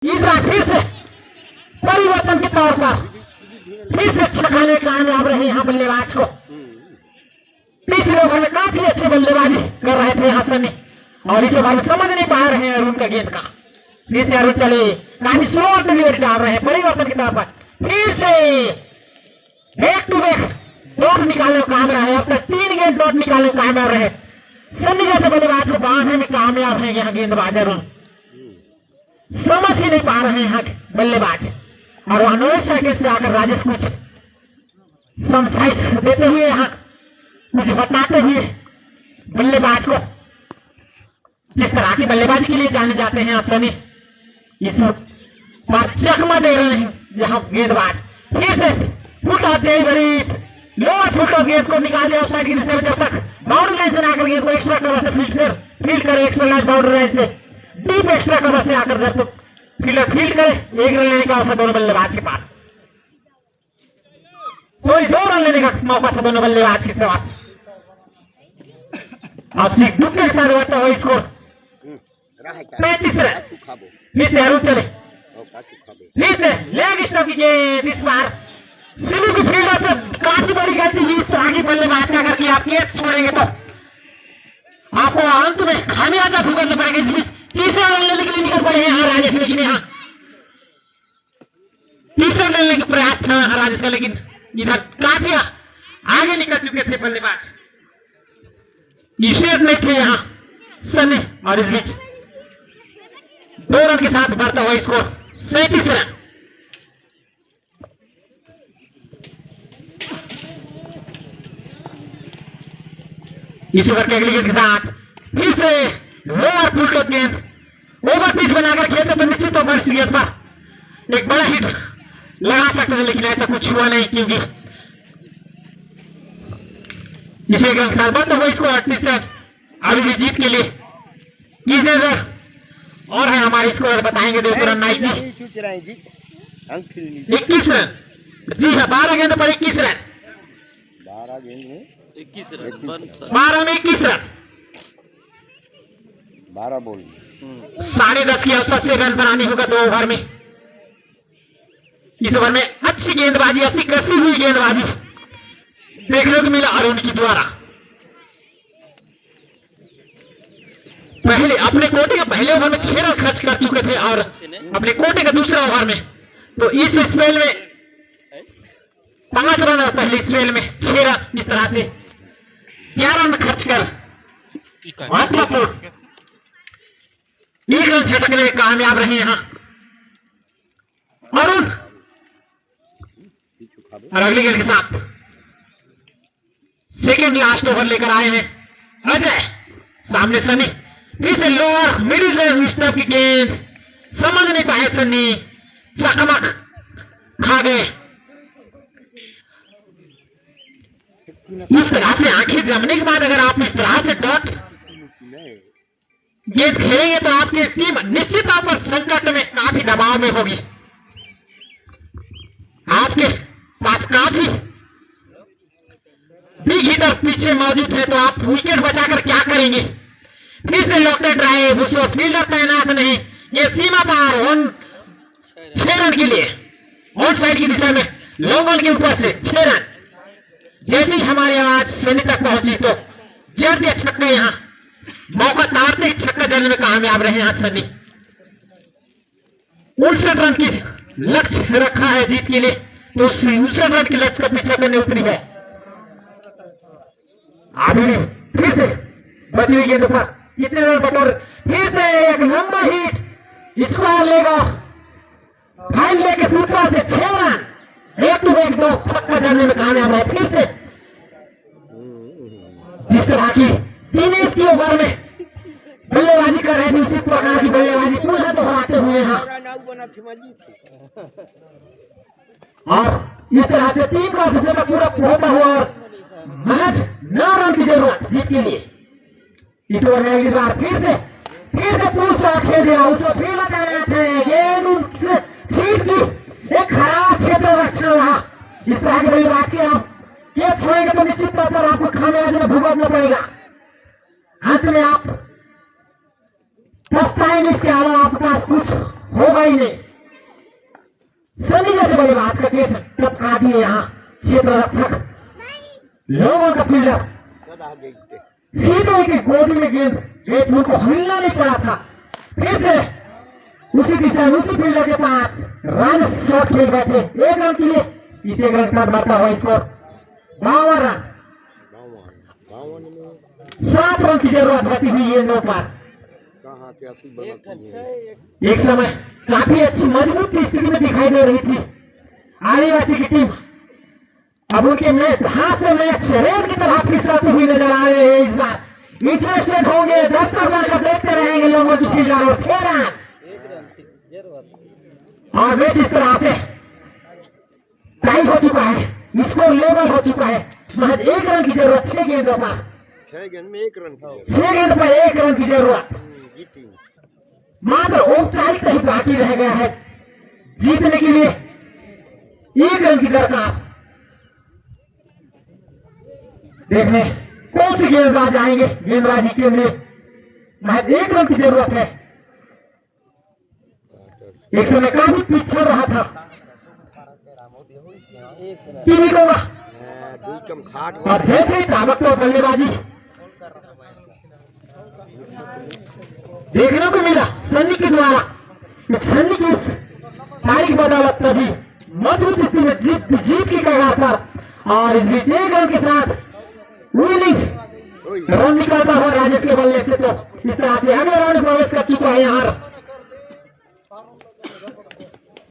इस बार फिर से परिवर्तन के तौर पर फिर से छकाने कामयाब रहे यहाँ बल्लेबाज को। पिछले ओवर में काफी अच्छी बल्लेबाजी कर रहे थे यहाँ सनी, और इस ओवर में समझ नहीं पा रहे हैं अरुण का गेंद का। फिर से अरुण चले, काफी स्लो डिलीवरी डाल रहे हैं परिवर्तन के तौर पर। फिर से बैक टू बैक डॉट निकालने को कामयाब रहे। अब तक 3 गेंद डॉट निकालने को कामयाब रहे। सनी जैसे बल्लेबाज को बांधने में कामयाब है यहाँ गेंदबाज अरुण। समझ ही नहीं पा रहे हैं यहाँ बल्लेबाज, और वहां नोएट सर्किट से आकर राजेश कुछ समझाइश देते हुए यहाँ कुछ बताते हुए बल्लेबाज को, जिस तरह की बल्लेबाजी के लिए जाने जाते हैं सनी, इस बार चकमा दे रहे हैं यहाँ गेंदबाज। फिर से फुट आते हैं बड़ी लोअर फुट और गेंद को निकाल दिया ऑफसाइड की दिशा में। जब तक बाउंड्री लाइन से आकर गेंद को एक्स्ट्रा कवर से फील्ड करे, एक्स्ट्रा लाइन बाउंड्री लाइन से डीप एक्स्ट्रा कवर से आकर जब तक फील्डर फील्ड करे, 1 रन लेने का अवसर दोनों बल्लेबाज के पास। 2 रन लेने का मौका था दोनों बल्लेबाज के सवाल। और सिर्फ दूसरे के साथ बढ़ता हुआ स्कोर 35 रन। फिर से अरुण चले, फिर से लेग स्टंप की गेंद। इस बार सिली की फील्डर से काफी बड़ी गलती हुई इस तरह की बल्लेबाज का। अगर आप कैच छोड़ेंगे तो आपको अंत में खामियाजा भुगतना पड़ेगा। इस बीच तीसरा रन लेने के लिए निकल पड़े हैं राजेश, लेकिन यहाँ तीसरा रन लेने का प्रयास था राजेश का, लेकिन इधर काफी आगे निकल चुके थे बल्लेबाज, निषेध में थे यहाँ सनी। और इस बीच 2 रन के साथ बढ़ता हुआ स्कोर 37 रन। इस ओवर के अगली गेंद के साथ फिर से लोअर फुल गेंद ओवर पिच बनाकर खेलते तो निश्चित तौर पर इस गेंद पर एक बड़ा हिट लगा सकते थे, लेकिन ऐसा कुछ हुआ नहीं, क्योंकि इसे गेंद के साथ बंद हुआ इसको 38 रन। अभी भी जीत के लिए 21 रन और है हमारे स्कोर बताएंगे। 2 रन 21 रन। जी हाँ, 12 गेंद पर 21 रन। 12 गेंद में 21 रन, 12 में 21 रन, 12 बॉल 10.5 की औसत से रन बनानी होगा 2 ओवर में। इस ओवर में अच्छी गेंदबाजी, अच्छी कसी हुई गेंदबाजी देखने को मिला अरुण की द्वारा। पहले अपने कोटे का पहले ओवर में 6 रन खर्च कर चुके थे, और अपने कोटे का दूसरा ओवर में तो इस स्पेल में 5 रन और पहले स्पेल में 6 रन, इस तरह से 11 रन खर्च कर महत्वपूर्ण 1 रन झटकने में कामयाब रहे यहाँ अरुण। और अगली गेंद के साथ सेकेंड लास्ट ओवर लेकर आए हैं अजय, सामने सनी। फिर से लोअर मिडिल रेंज स्टंप की गेंद, समझ नहीं पाए सनी, चकमक खा गए। इस तरह से आंखें जमने के बाद अगर आप इस तरह से डॉट गेंद खेलेंगे तो आपकी टीम निश्चित तौर पर संकट में, काफी दबाव में होगी। आपके पास काफी बिग हिटर पीछे मौजूद है, तो आप विकेट बचाकर क्या करेंगे? फिर से लौटे ड्राइव, उसको फील्डर तैनात नहीं, ये सीमा पार 6 रन के लिए ऑन साइड की दिशा में लॉन्ग ऑन के ऊपर से 6 रन। जैसे ही हमारी आवाज सनी तक पहुंची तो जल्दी छक्का, यहाँ मौका तारते छक्का जलने में कामयाब रहे यहाँ सनी। 59 रन की लक्ष्य रखा है जीत के लिए, तो 59 रन के लक्ष्य का पीछा करने उतरी है। आगे फिर से बची हुई गेंद पर कितने रन बटोर, फिर से एक लंबा हिट स्कोर लेगा फाइन लेके सूत्र से 6 रन, 1 टू 1 2 छक्का जलने में कामयाब है। फिर से जिस तरह की 3 की ओवर में बल्लेबाजी कर रहे थे उसी प्रकार की बल्लेबाजी पुनः दोहराते हुए यहाँ, और इस तरह से टीम का ऑफिसर का पूरा होता हुआ और महज 9 रन की जरूरत जीत के लिए। इस ओवर में अगली बार फिर से पूछा खेल दिया, उसको फिर लगाया थे गेंद छीट की, एक खराब क्षेत्र रक्षा रहा। इस तरह की बल्लेबाज की आप ये छोड़ेंगे तो निश्चित तौर पर आपको खामियाजा में भुगतना पड़ेगा। अंत में आप पछताएंगे, इसके अलावा आपके पास कुछ होगा ही नहीं। सनी जैसे बल्लेबाज का केस टपका दिए यहाँ क्षेत्र रक्षक लोगों का फील्डर कदा देखते सीधे उनकी गोदी में गेंद एक को हिलना नहीं पड़ा था। फिर से उसी दिशा में उसी फील्डर के पास रन शॉट खेल बैठे 1 रन के लिए। इस 1 रन के साथ बढ़ता हुआ स्कोर 52 रन। 52 में 7 रन की जरूरत बची हुई है 9 पर। कहाँ के असली बनती है। एक समय काफी अच्छी मजबूत स्थिति में दिखाई दे रही थी आदिवासी की टीम। अब उनके मैच हाथ से मैच रेड की तरह फिसलती हुई नजर आ रहे हैं। इस बार इंटरेस्टेड होंगे, दर्शक बनकर देखते रहेंगे लोगों की फील्ड और 6 रन और मैच इस तरह से टाई हो चुका है, स्कोर लेवल हो चुका है। महज 1 रन की जरूरत 6 गेंदों पर। 6 गेंद में 1 रन की जरूरत। 6 गेंद पर 1 रन की जरूरत। जीती मात्र औपचारिकता ही बाकी रह गया है जीतने के लिए 1 रन की दरकार। देखने कौन सी गेंदबाज आएंगे गेंदबाजी के लिए। महज 1 रन की जरूरत है। एक समय काफी पीछे रहा था टीवी को 2 कम 60 और जैसे ही ताबड़तोड़ बल्लेबाजी देखने को मिला सन्नी के द्वारा। सन्नी की तारीख बदौलत तभी मजबूत स्थिति में जीत की कगार पर और इस बीच 1 रन के साथ विनिंग रन निकलता हुआ राजेश के बल्ले से तो इस तरह से अगले राउंड प्रवेश कर चुका है यहाँ